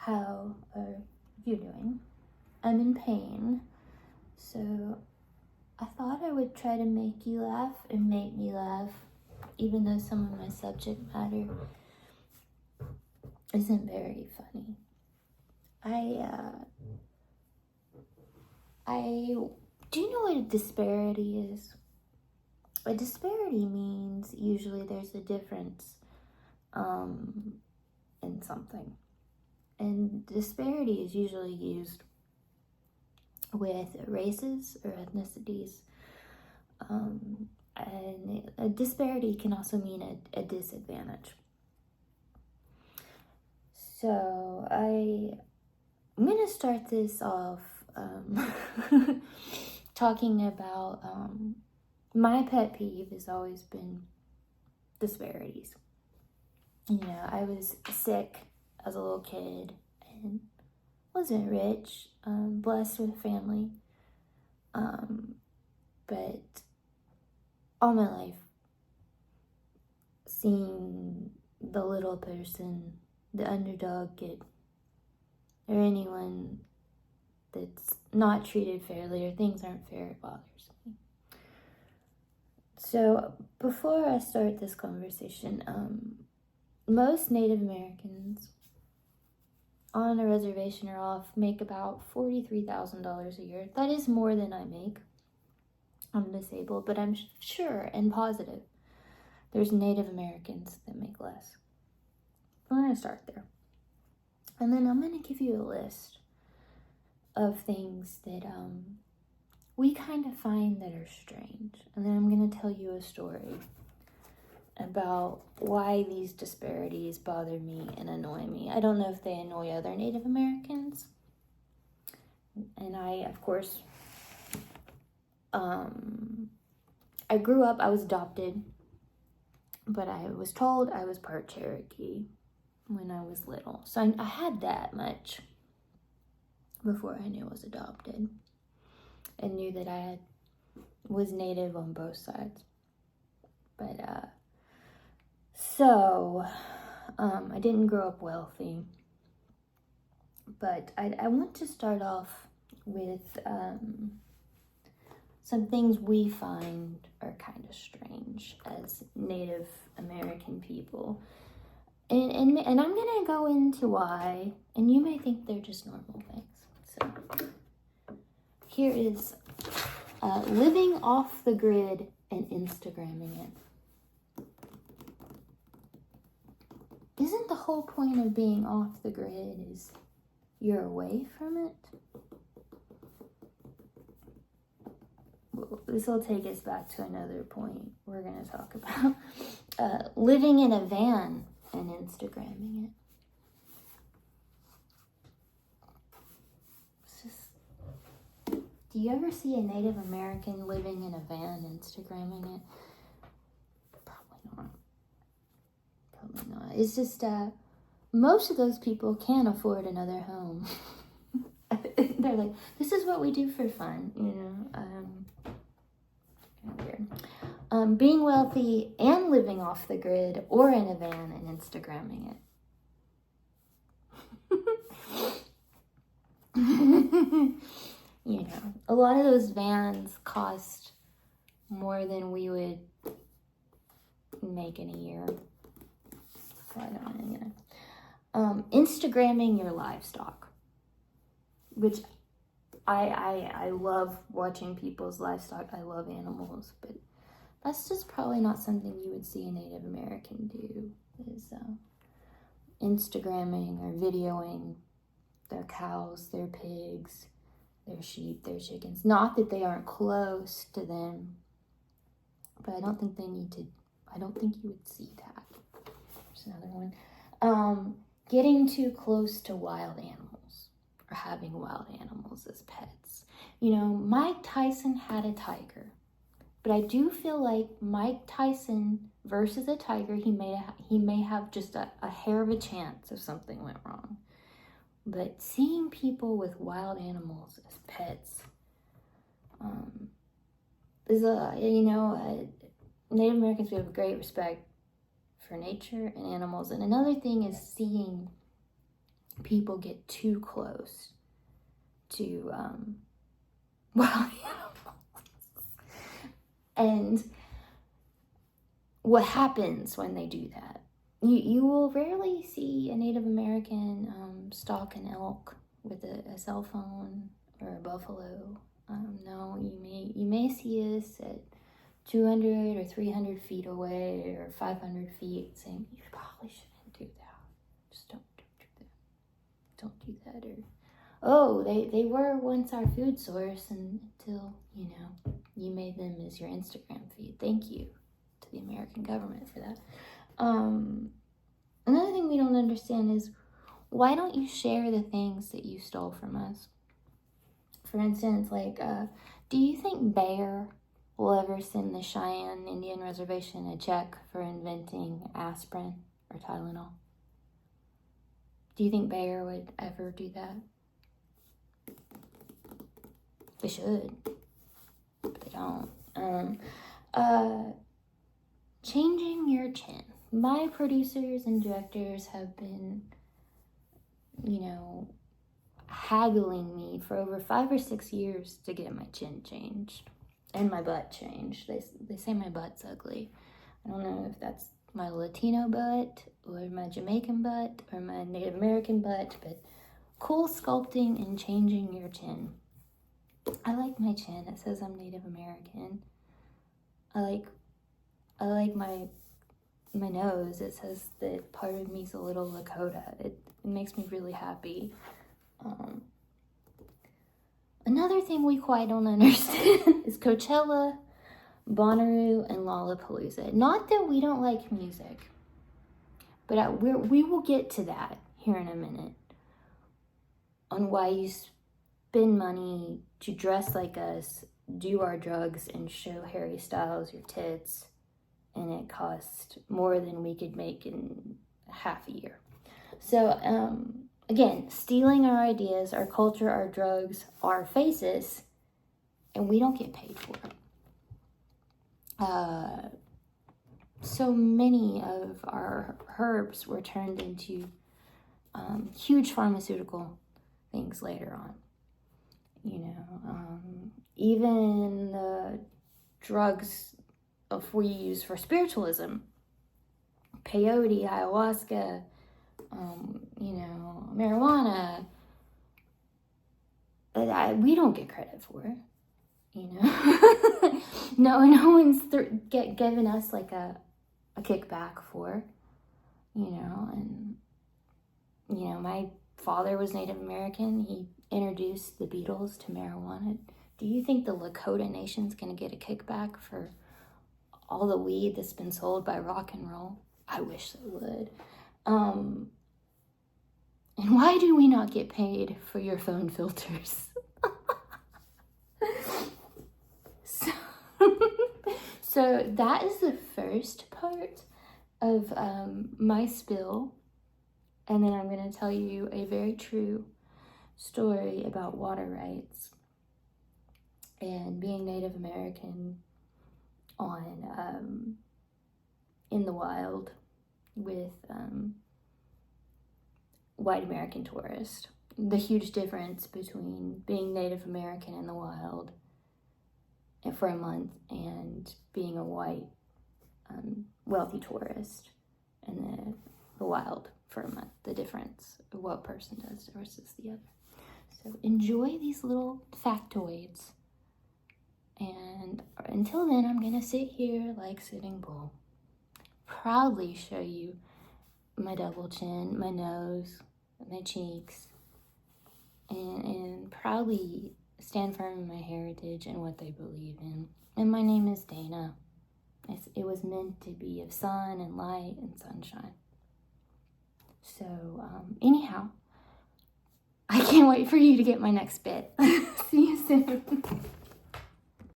How are you doing? I'm in pain, so I thought I would try to make you laugh and make me laugh, even though some of my subject matter isn't very funny. Do you know what a disparity is? A disparity means usually there's a difference in something. And disparity is usually used with races or ethnicities. And a disparity can also mean a disadvantage. So I'm going to start this off talking about my pet peeve has always been disparities. I was sick as a little kid and wasn't rich, blessed with a family, but all my life seeing the little person, the underdog get, or anyone that's not treated fairly or things aren't fair, it bothers me. So before I start this conversation, most Native Americans on a reservation or off make about $43,000 a year. That is more than I make. I'm disabled, but I'm sure and positive there's Native Americans that make less. I'm going to start there. And then I'm going to give you a list of things that we kind of find that are strange. And then I'm going to tell you a story about why these disparities bother me and annoy me. I don't know if they annoy other Native Americans. And I, of course, I grew up, I was adopted, but I was told I was part Cherokee when I was little. So I had that much before I knew I was adopted and knew that I was Native on both sides. But, so I didn't grow up wealthy, but I want to start off with some things we find are kind of strange as Native American people. And I'm going to go into why, and you may think they're just normal things. So here is living off the grid and Instagramming it. Isn't the whole point of being off the grid is you're away from it? Well, this will take us back to another point we're going to talk about. Living in a van and Instagramming it. It's just, do you ever see a Native American living in a van Instagramming it? Probably not. It's just most of those people can't afford another home. They're like, this is what we do for fun, weird. Being wealthy and living off the grid or in a van and Instagramming it. A lot of those vans cost more than we would make in a year. So I don't know. Instagramming your livestock, which I love watching people's livestock. I love animals, but that's just probably not something you would see a Native American do, is Instagramming or videoing their cows, their pigs, their sheep, their chickens. Not that they aren't close to them, but I don't think you would see that. There's another one. Getting too close to wild animals or having wild animals as pets. Mike Tyson had a tiger, but I do feel like Mike Tyson versus a tiger, he may have just a hair of a chance if something went wrong. But seeing people with wild animals as pets is Native Americans, we have great respect for nature and animals. And another thing is seeing people get too close to, well, and what happens when they do that? You will rarely see a Native American stalk an elk with a cell phone or a buffalo. No, you may see us at 200 or 300 feet away or 500 feet saying, you probably shouldn't do that. Just don't do that. Don't do that. Or, oh, they were once our food source until, you made them as your Instagram feed. Thank you to the American government for that. Another thing we don't understand is, why don't you share the things that you stole from us? For instance, do you think Bear will ever send the Cheyenne Indian Reservation a check for inventing aspirin or Tylenol? Do you think Bear would ever do that? They should, but they don't. Changing your chin. My producers and directors have been, haggling me for over 5 or 6 years to get my chin changed and my butt changed. They say my butt's ugly. I don't know if that's my Latino butt or my Jamaican butt or my Native American butt, but cool sculpting and changing your chin. I like my chin. It says I'm Native American. I like my nose. It says that part of me's a little Lakota. It makes me really happy. Another thing we quite don't understand is Coachella, Bonnaroo, and Lollapalooza. Not that we don't like music, but we will get to that here in a minute, on why you spend money to dress like us, do our drugs, and show Harry Styles your tits, and it cost more than we could make in half a year. So, again, stealing our ideas, our culture, our drugs, our faces, and we don't get paid for it. So many of our herbs were turned into huge pharmaceutical things later on. Even the drugs we use for spiritualism, peyote, ayahuasca, marijuana, we don't get credit for, no one's giving us like a kickback for, and my father was Native American. He introduced the Beatles to marijuana. Do you think the Lakota Nation's gonna get a kickback for all the weed that's been sold by rock and roll? I wish they would. And why do we not get paid for your phone filters? So that is the first part of my spill. And then I'm going to tell you a very true story about water rights and being Native American on in the wild with white American tourists. The huge difference between being Native American in the wild for a month and being a white wealthy tourist in the wild for a month. The difference of what person does versus the other. So enjoy these little factoids. And until then, I'm going to sit here like Sitting Bull. Proudly show you my double chin, my nose, my cheeks, and proudly stand firm in my heritage and what they believe in. And my name is Dana. It was meant to be of sun and light and sunshine. So, anyhow, I can't wait for you to get my next bit. See you soon.